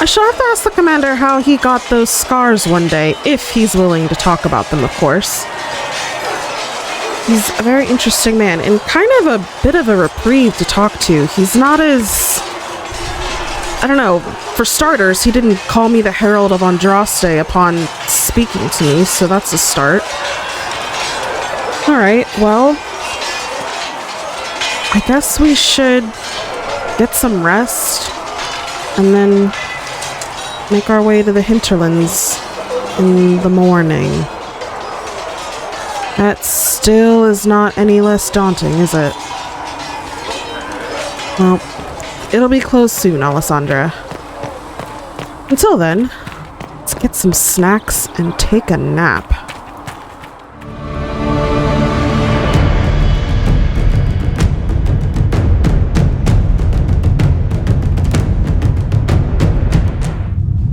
I shall have to ask the commander how he got those scars one day, if he's willing to talk about them, of course. He's a very interesting man, and kind of a bit of a reprieve to talk to. He's not as... I don't know, for starters, he didn't call me the Herald of Andraste upon speaking to me, so that's a start. Alright, well... I guess we should get some rest, and then make our way to the hinterlands in the morning. That still is not any less daunting, is it? Well, it'll be closed soon, Alessandra. Until then, let's get some snacks and take a nap.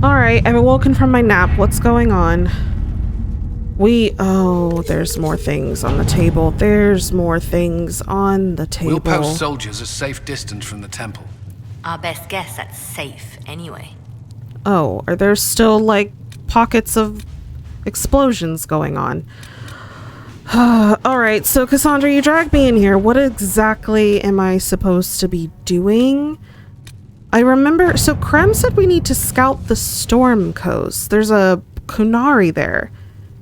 Alright, I've awoken from my nap. What's going on? Oh, there's more things on the table. There's more things on the table. We'll post soldiers a safe distance from the temple. Our best guess that's safe, anyway. Oh, are there still, like, pockets of explosions going on? Alright, so Cassandra, you dragged me in here. What exactly am I supposed to be doing? I remember... So, Krem said we need to scout the Storm Coast. There's a Kunari there.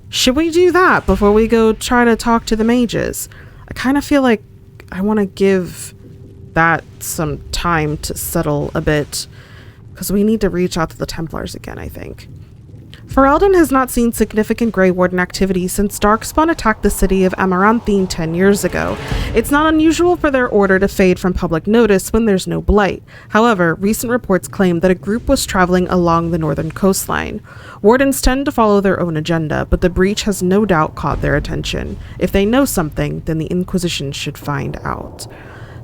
Should we do that before we go try to talk to the mages? I kind of feel like I want to give that some time to settle a bit, because we need to reach out to the Templars again, I think. Ferelden has not seen significant Grey Warden activity since Darkspawn attacked the city of Amaranthine 10 years ago. It's not unusual for their order to fade from public notice when there's no blight. However, recent reports claim that a group was traveling along the northern coastline. Wardens tend to follow their own agenda, but the breach has no doubt caught their attention. If they know something, then the Inquisition should find out.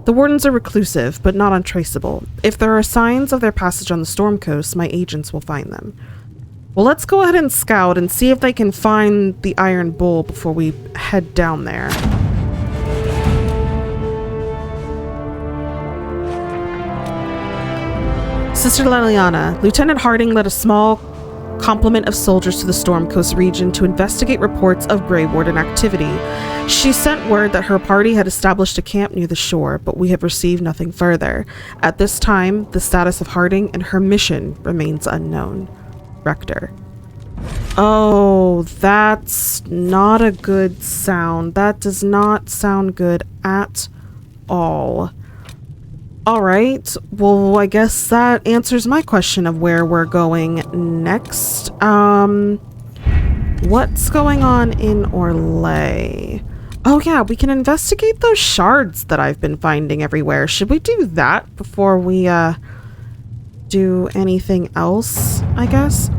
The Wardens are reclusive, but not untraceable. If there are signs of their passage on the Storm Coast, my agents will find them. Well, let's go ahead and scout and see if they can find the Iron Bull before we head down there. Sister Leliana, Lieutenant Harding led a small complement of soldiers to the Storm Coast region to investigate reports of Grey Warden activity. She sent word that her party had established a camp near the shore, but we have received nothing further. At this time, the status of Harding and her mission remains unknown. Rector. Oh, that's not a good sound. That does not sound good at all. Alright, well, I guess that answers my question of where we're going next. What's going on in Orlais? Oh yeah, we can investigate those shards that I've been finding everywhere. Should we do that before we, do anything else, I guess?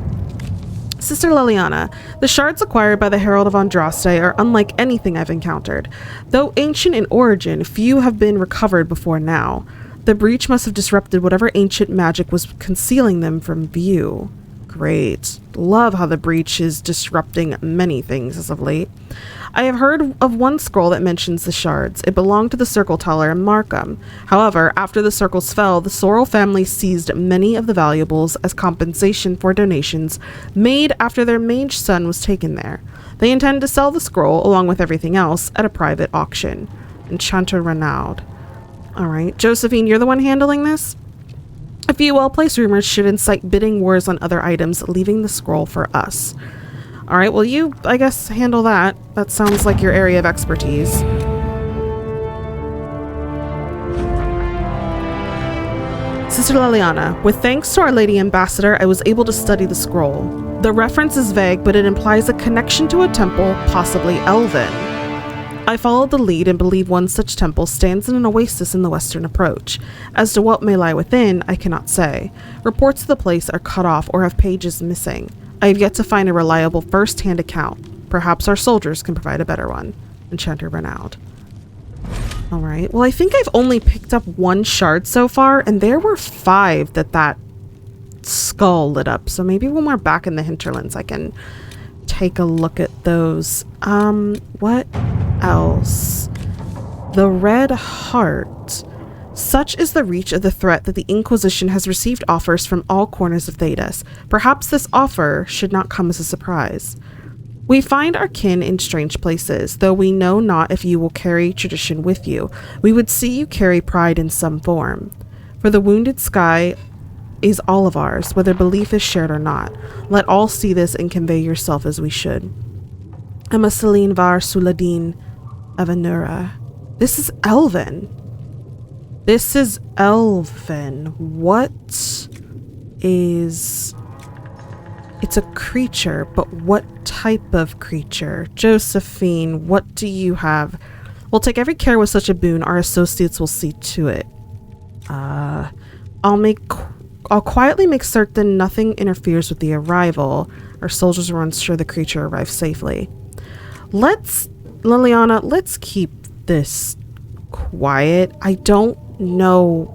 Sister Leliana, the shards acquired by the Herald of Andraste are unlike anything I've encountered. Though ancient in origin, few have been recovered before now. The breach must have disrupted whatever ancient magic was concealing them from view. Great. Love how the breach is disrupting many things as of late. I have heard of one scroll that mentions the shards. It belonged to the Circle Teller in Markham. However, after the circles fell, the Sorrel family seized many of the valuables as compensation for donations made after their mage son was taken there. They intend to sell the scroll, along with everything else, at a private auction. Enchanter Renaud. Alright, Josephine, you're the one handling this? A few well-placed rumors should incite bidding wars on other items, leaving the scroll for us. Alright, well you, I guess, handle that. That sounds like your area of expertise. Sister Leliana, with thanks to Our Lady Ambassador, I was able to study the scroll. The reference is vague, but it implies a connection to a temple, possibly elven. I followed the lead and believe one such temple stands in an oasis in the western approach. As to what may lie within, I cannot say. Reports of the place are cut off or have pages missing. I have yet to find a reliable first-hand account. Perhaps our soldiers can provide a better one. Enchanter Renaud. Alright, well I think I've only picked up one shard so far, and there were 5 that skull lit up. So maybe when we're back in the hinterlands I can take a look at those. What else? The red heart. Such is the reach of the threat that the Inquisition has received offers from all corners of Thedas. Perhaps this offer should not come as a surprise. We find our kin in strange places, though we know not if you will carry tradition with you. We would see you carry pride in some form. For the wounded sky is all of ours, whether belief is shared or not. Let all see this and convey yourself as we should. Emma Celine var Suladin Avenura. This is Elven. This is Elven. What is... It's a creature, but what type of creature? Josephine, what do you have? We'll take every care with such a boon. Our associates will see to it. I'll quietly make certain nothing interferes with the arrival. Our soldiers will ensure the creature arrives safely. Liliana, let's keep this quiet. I don't know.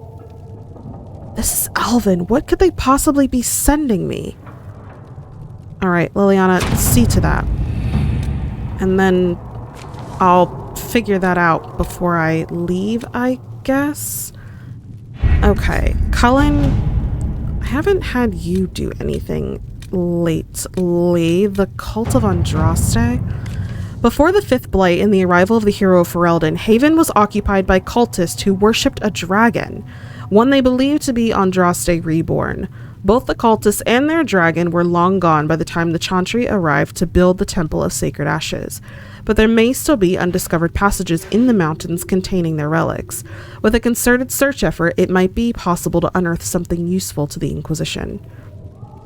This is Alvin. What could they possibly be sending me? All right, Liliana, see to that. And then I'll figure that out before I leave, I guess. Okay, Cullen, I haven't had you do anything lately. The Cult of Andraste. Before the Fifth Blight and the arrival of the hero of Ferelden, Haven was occupied by cultists who worshipped a dragon, one they believed to be Andraste reborn. Both the cultists and their dragon were long gone by the time the Chantry arrived to build the Temple of Sacred Ashes, but there may still be undiscovered passages in the mountains containing their relics. With a concerted search effort, it might be possible to unearth something useful to the Inquisition.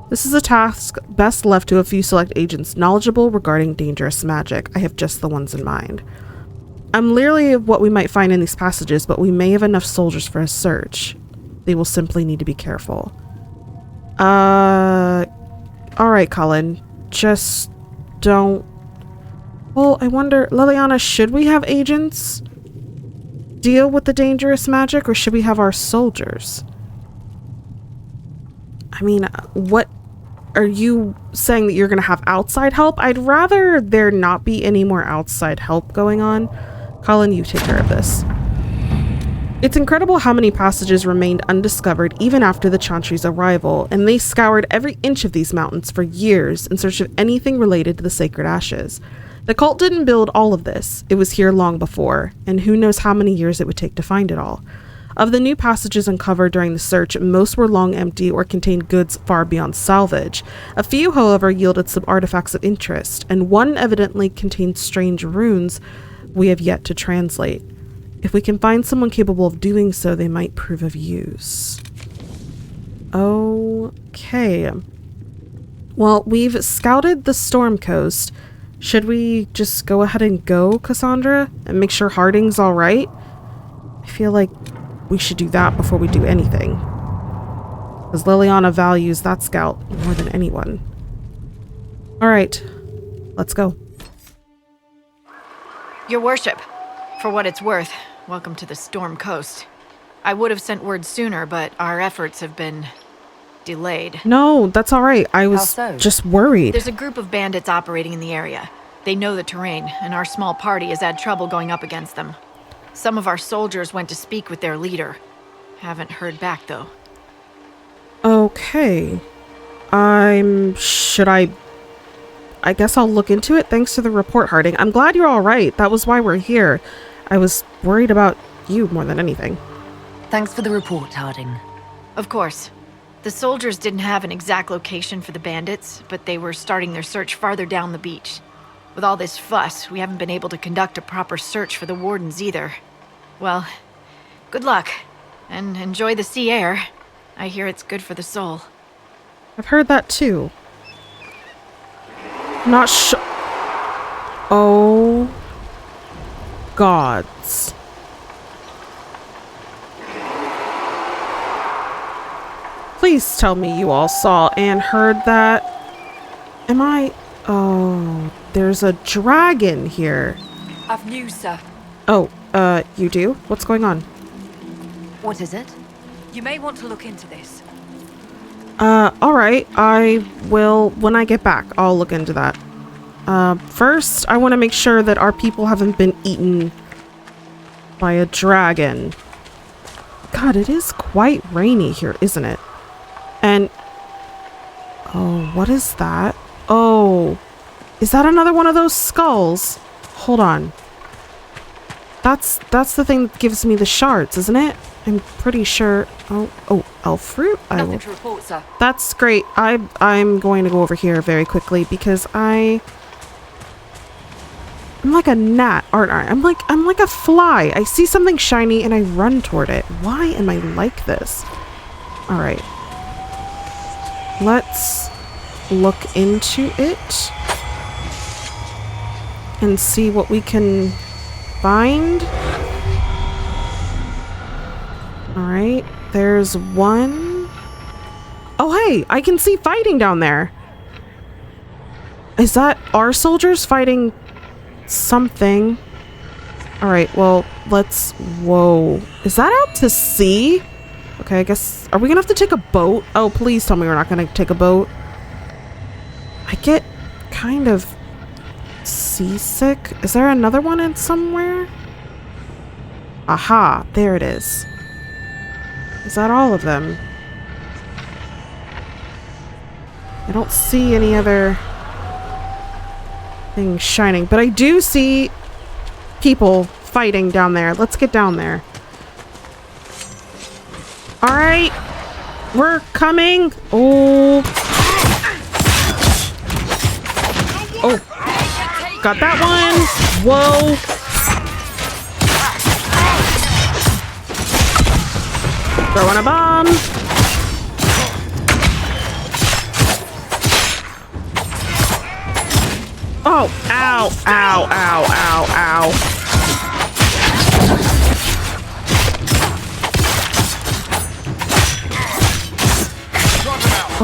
This is a task best left to a few select agents knowledgeable regarding dangerous magic. I have just the ones in mind. I'm leery of what we might find in these passages, but we may have enough soldiers for a search. They will simply need to be careful. Alright, Colin. Just don't... Well, I wonder, Liliana, should we have agents deal with the dangerous magic, or should we have our soldiers? I mean, what are you saying, that you're going to have outside help? I'd rather there not be any more outside help going on. Colin, you take care of this. It's incredible how many passages remained undiscovered even after the Chantry's arrival, and they scoured every inch of these mountains for years in search of anything related to the Sacred Ashes. The cult didn't build all of this. It was here long before, and who knows how many years it would take to find it all. Of the new passages uncovered during the search, most were long empty or contained goods far beyond salvage. A few, however, yielded some artifacts of interest, and one evidently contained strange runes we have yet to translate. If we can find someone capable of doing so, they might prove of use. Okay. Well, we've scouted the Storm Coast. Should we just go ahead and go, Cassandra, and make sure Harding's all right? I feel like we should do that before we do anything, because Liliana values that scout more than anyone. All right, let's go. Your worship, for what it's worth, welcome to the Storm Coast. I would have sent word sooner, but our efforts have been delayed. No, that's all right. I was just worried. There's a group of bandits operating in the area. They know the terrain, and our small party has had trouble going up against them. Some of our soldiers went to speak with their leader. Haven't heard back, though. Okay. I guess I'll look into it. Thanks for the report, Harding. I'm glad you're all right. That was why we're here. I was worried about you more than anything. Thanks for the report, Harding. Of course. The soldiers didn't have an exact location for the bandits, but they were starting their search farther down the beach. With all this fuss, we haven't been able to conduct a proper search for the wardens either. Well, good luck, and enjoy the sea air. I hear it's good for the soul. I've heard that too. Not sure. Oh, gods. Please tell me you all saw and heard that. Am I... Oh, there's a dragon here. I've news, sir. Oh, you do? What's going on? What is it? You may want to look into this. Alright. I will, when I get back, I'll look into that. First, I want to make sure that our people haven't been eaten by a dragon. God, it is quite rainy here, isn't it? And... oh, what is that? Oh, is that another one of those skulls? Hold on. That's the thing that gives me the shards, isn't it? I'm pretty sure. Oh, elf fruit. Nothing to report, sir. That's great. I'm going to go over here very quickly because I'm like a gnat, aren't I? I'm like a fly. I see something shiny and I run toward it. Why am I like this? All right. Let's look into it and see what we can find. All right, there's one. Oh, hey, I can see fighting down there. Is that our soldiers fighting something? All right, well, let's... whoa. Is that out to sea? Okay, I guess... are we gonna have to take a boat? Oh, please tell me we're not gonna take a boat. I get kind of seasick. Is there another one in somewhere? Aha, there it is. Is that all of them? I don't see any other things shining, but I do see people fighting down there. Let's get down there. All right, we're coming. Oh, got that one. Whoa. Throwing a bomb. Oh, ow, ow, ow, ow, ow.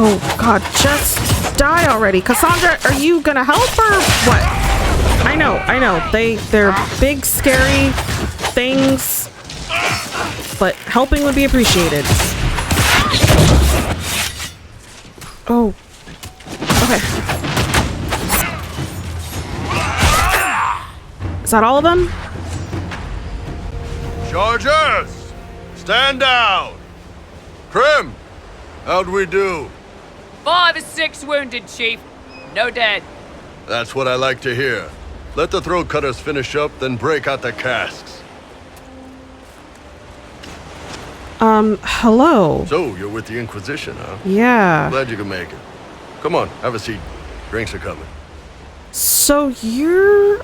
Oh, God, just die already. Cassandra, are you gonna help or what? I know. They're big, scary things, but helping would be appreciated. Oh, okay. Is that all of them? Chargers! Stand down! Prim! How'd we do? 5 or 6 wounded, Chief. No dead. That's what I like to hear. Let the throat cutters finish up, then break out the casks. Hello? So, you're with the Inquisition, huh? Yeah. Glad you could make it. Come on, have a seat. Drinks are coming. So you're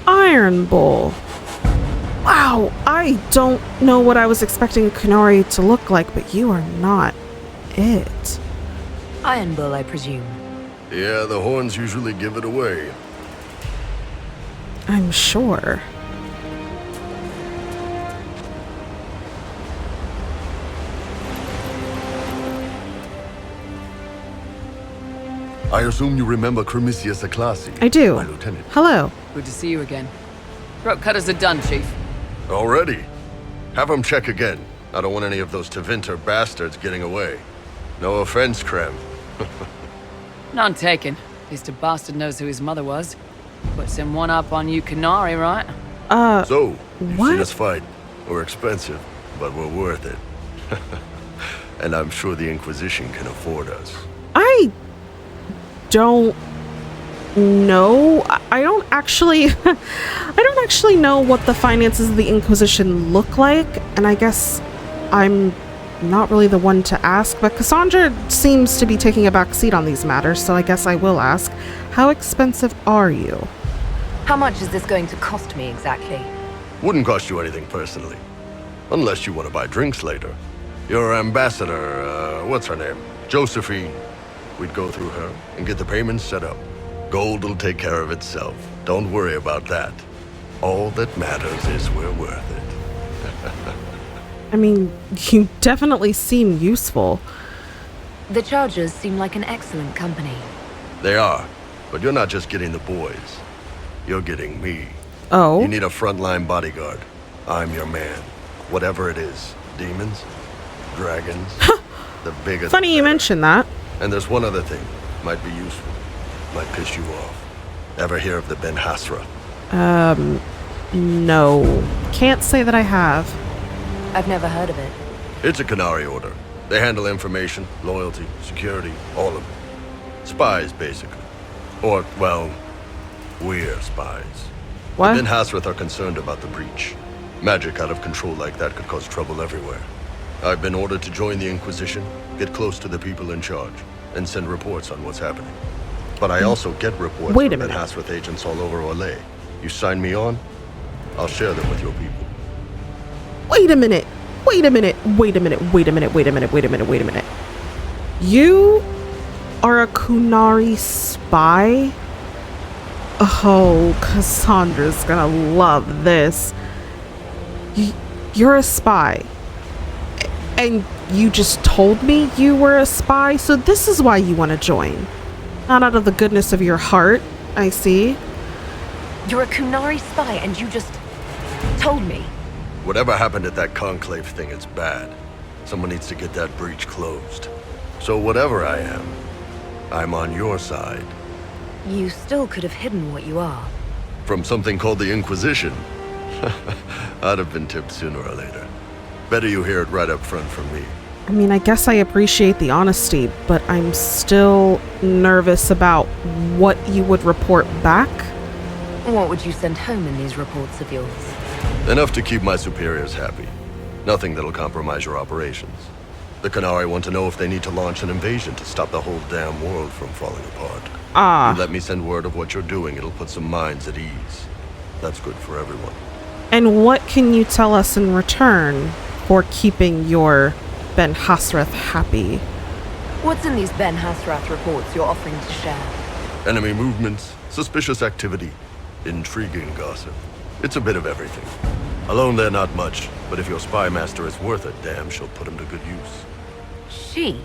Iron Bull. Wow, I don't know what I was expecting Kunari to look like, but you are not it. Iron Bull, I presume. Yeah, the horns usually give it away. I'm sure. I assume you remember Cremisius Aclassi. I do. My lieutenant. Hello. Good to see you again. Throat cutters are done, Chief. Already? Have them check again. I don't want any of those Tevinter bastards getting away. No offense, Krem. None taken. At least a bastard knows who his mother was. Puts him one up on you, Canary, right? So, you've what? seen us fight. We're expensive, but we're worth it. And I'm sure the Inquisition can afford us. I don't know. I don't actually I don't actually know what the finances of the Inquisition look like, and I guess I'm not really the one to ask, but Cassandra seems to be taking a back seat on these matters, so I guess I will ask. How expensive are you? How much is this going to cost me exactly? Wouldn't cost you anything personally. Unless you want to buy drinks later. Your ambassador, what's her name? Josephine. We'd go through her and get the payments set up. Gold will take care of itself. Don't worry about that. All that matters is we're worth it. I mean, you definitely seem useful. The Chargers seem like an excellent company. They are, but you're not just getting the boys. You're getting me. Oh? You need a frontline bodyguard. I'm your man. Whatever it is. Demons? Dragons? The bigger the Funny you better. mention that. And there's one other thing. Might be useful. Might piss you off. Ever hear of the Ben Hasra? No. Can't say that I have. I've never heard of it. It's a Canary order. They handle information, loyalty, security, all of it. Spies, basically. Or, well, we're spies. What? The Ben Hasrath are concerned about the breach. Magic out of control like that could cause trouble everywhere. I've been ordered to join the Inquisition, get close to the people in charge, and send reports on what's happening. But I also get reports Wait a from Ben minute. Hasrath agents all over Orlais. You sign me on, I'll share them with your people. Wait a minute. Wait a minute. Wait a minute. Wait a minute. Wait a minute. Wait a minute. Wait a minute. You are a Kunari spy? Oh, Cassandra's gonna love this. You're a spy. And you just told me you were a spy, so this is why you want to join. Not out of the goodness of your heart, I see. You're a Kunari spy and you just told me. Whatever happened at that conclave thing, it's bad. Someone needs to get that breach closed. So whatever I am, I'm on your side. You still could have hidden what you are. From something called the Inquisition. I'd have been tipped sooner or later. Better you hear it right up front from me. I mean, I guess I appreciate the honesty, but I'm still nervous about what you would report back. What would you send home in these reports of yours? Enough to keep my superiors happy. Nothing that'll compromise your operations. The Canary want to know if they need to launch an invasion to stop the whole damn world from falling apart. You let me send word of what you're doing, it'll put some minds at ease. That's good for everyone. And what can you tell us in return for keeping your Ben Hasrath happy? What's in these Ben Hasrath reports you're offering to share? Enemy movements, suspicious activity, intriguing gossip. It's a bit of everything. Alone they're not much, but if your spy master is worth a damn, she'll put him to good use. She?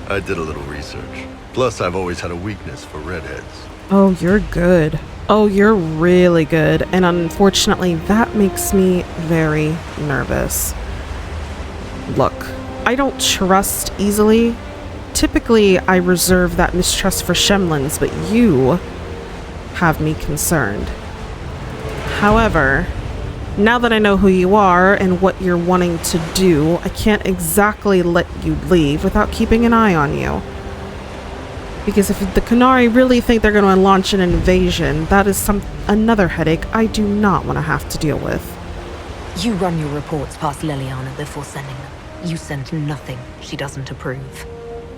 I did a little research. Plus, I've always had a weakness for redheads. Oh, you're good. Oh, you're really good. And unfortunately, that makes me very nervous. Look, I don't trust easily. Typically, I reserve that mistrust for Shemlins, but you have me concerned. However, now that I know who you are and what you're wanting to do, I can't exactly let you leave without keeping an eye on you. Because if the Canary really think they're going to launch an invasion, that is another headache I do not want to have to deal with. You run your reports past Liliana before sending them. You send nothing she doesn't approve.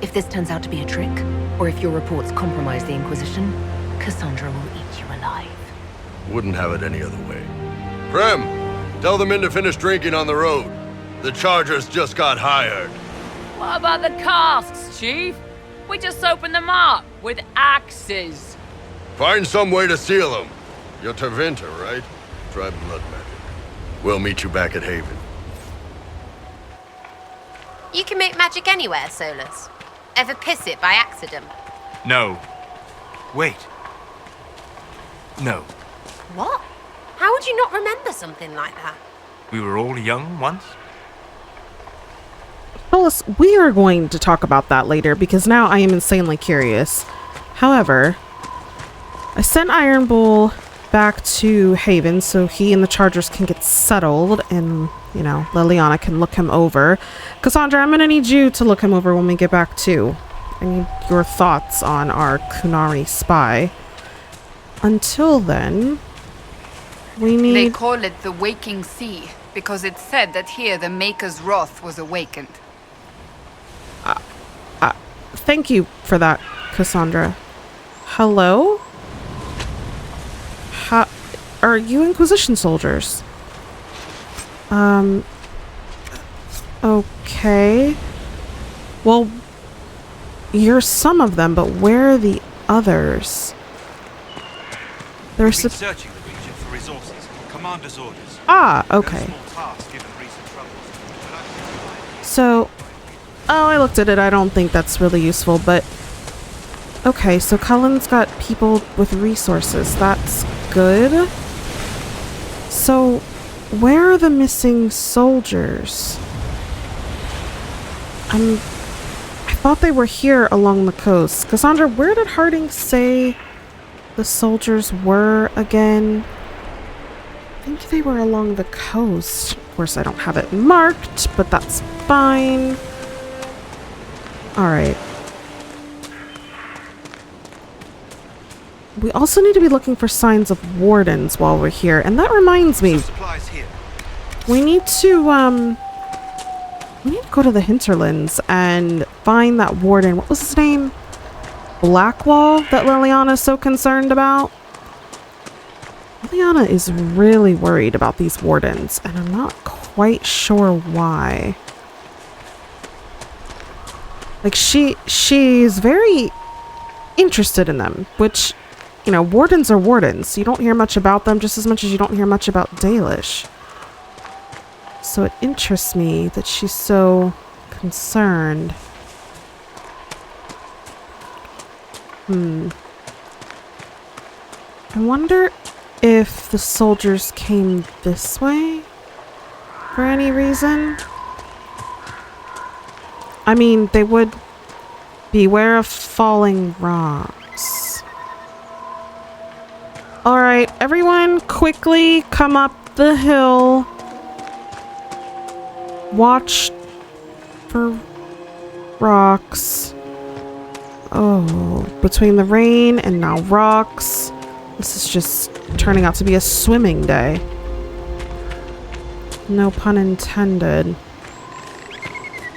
If this turns out to be a trick, or if your reports compromise the Inquisition, Cassandra will eat you alive. Wouldn't have it any other way. Prem, tell the men to finish drinking on the road. The Chargers just got hired. What about the casks, Chief? We just opened them up with axes. Find some way to seal them. You're Tervinter, right? Try blood magic. We'll meet you back at Haven. You can make magic anywhere, Solus. Ever piss it by accident? No. Wait. No. What? How would you not remember something like that? We were all young once. Phyllis, we are going to talk about that later because now I am insanely curious. However, I sent Iron Bull back to Haven so he and the Chargers can get settled and, you know, Liliana can look him over. Cassandra, I'm going to need you to look him over when we get back too. I need your thoughts on our Kunari spy. Until then, we need... They call it the Waking Sea, because it's said that here the Maker's wrath was awakened. Thank you for that, Cassandra. Hello? Are you Inquisition soldiers? Okay. Well, you're some of them, but where are the others? There's We've been searching the region for resources. Commander's orders. Okay. No small task given recent troubles. So, I looked at it. I don't think that's really useful, but okay, so Cullen's got people with resources. That's good. So, where are the missing soldiers? I thought they were here along the coast. Cassandra, where did Harding say the soldiers were again? think they were along the coast. Of course, I don't have it marked, but that's fine. Alright. We also need to be looking for signs of wardens while we're here. And that reminds me, Supplies here. we need to go to the hinterlands and find that warden. What was his name? Blackwall that Liliana's so concerned about? Liliana is really worried about these wardens, and I'm not quite sure why. Like, she's very interested in them, which, you know, wardens are wardens. You don't hear much about them just as much as you don't hear much about Dalish. So it interests me that she's so concerned. I wonder if the soldiers came this way for any reason. I mean, they would beware of falling rocks. Alright, everyone quickly come up the hill. Watch for rocks. Oh, between the rain and now rocks. This is just turning out to be a swimming day. No pun intended.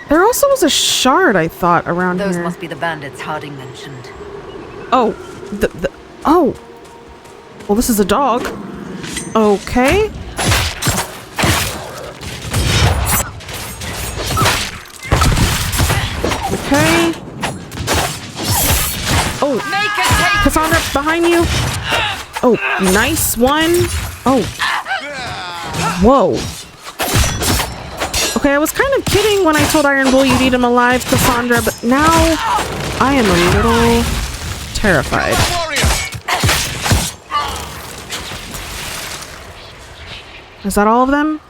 There also was a shard, I thought, around Those here. must be the bandits Harding mentioned. Oh, oh. Well, this is a dog. Okay. Okay. Oh, Cassandra, behind you. Oh, nice one. Oh. Whoa. Okay, I was kind of kidding when I told Iron Bull you'd eat him alive, Cassandra, but now I am a little terrified. Is that all of them?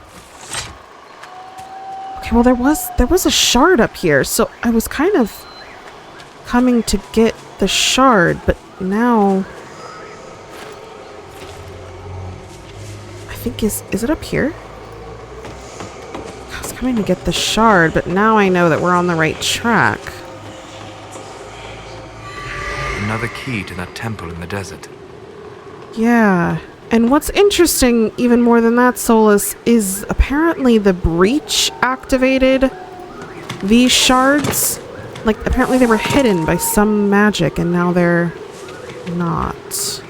Okay, well there was a shard up here, so I was kind of coming to get the shard, but now I think is it up here? I was coming to get the shard, but now I know that we're on the right track. Another key to that temple in the desert. Yeah. And what's interesting, even more than that, Solus, is apparently the breach activated these shards. Like, apparently they were hidden by some magic, and now they're not.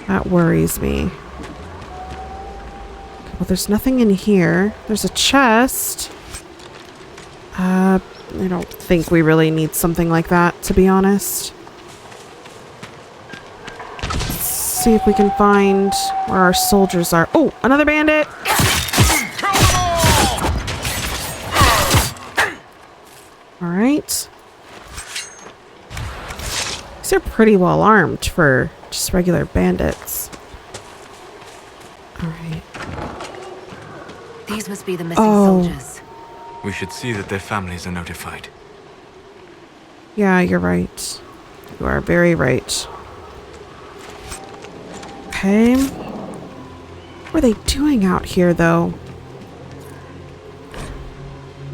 That worries me. Well, there's nothing in here. There's a chest. I don't think we really need something like that, to be honest. See if we can find where our soldiers are. Oh, another bandit! Alright. These are pretty well armed for just regular bandits. Alright. These must be the missing soldiers. We should see that their families are notified. Yeah, you're right. You are very right. Okay. What are they doing out here, though?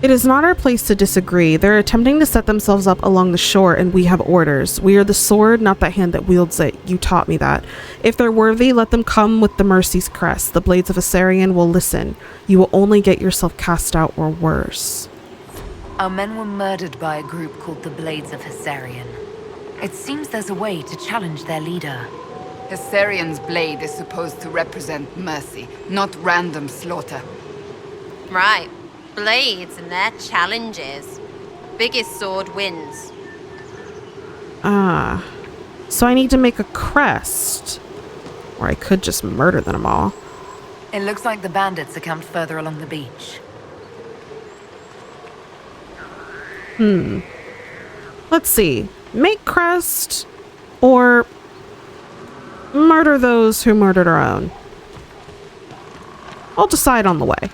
It is not our place to disagree. They're attempting to set themselves up along the shore, and we have orders. We are the sword, not the hand that wields it. You taught me that. If they're worthy, let them come with the Mercy's crest. The Blades of Asarian will listen. You will only get yourself cast out or worse. Our men were murdered by a group called the Blades of Asarian. It seems there's a way to challenge their leader. Asarian's blade is supposed to represent mercy, not random slaughter. Right. Blades and their challenges. Biggest sword wins. Ah. So I need to make a crest. Or I could just murder them all. It looks like the bandits are camped further along the beach. Let's see. Make crest or murder those who murdered our own. I'll decide on the way.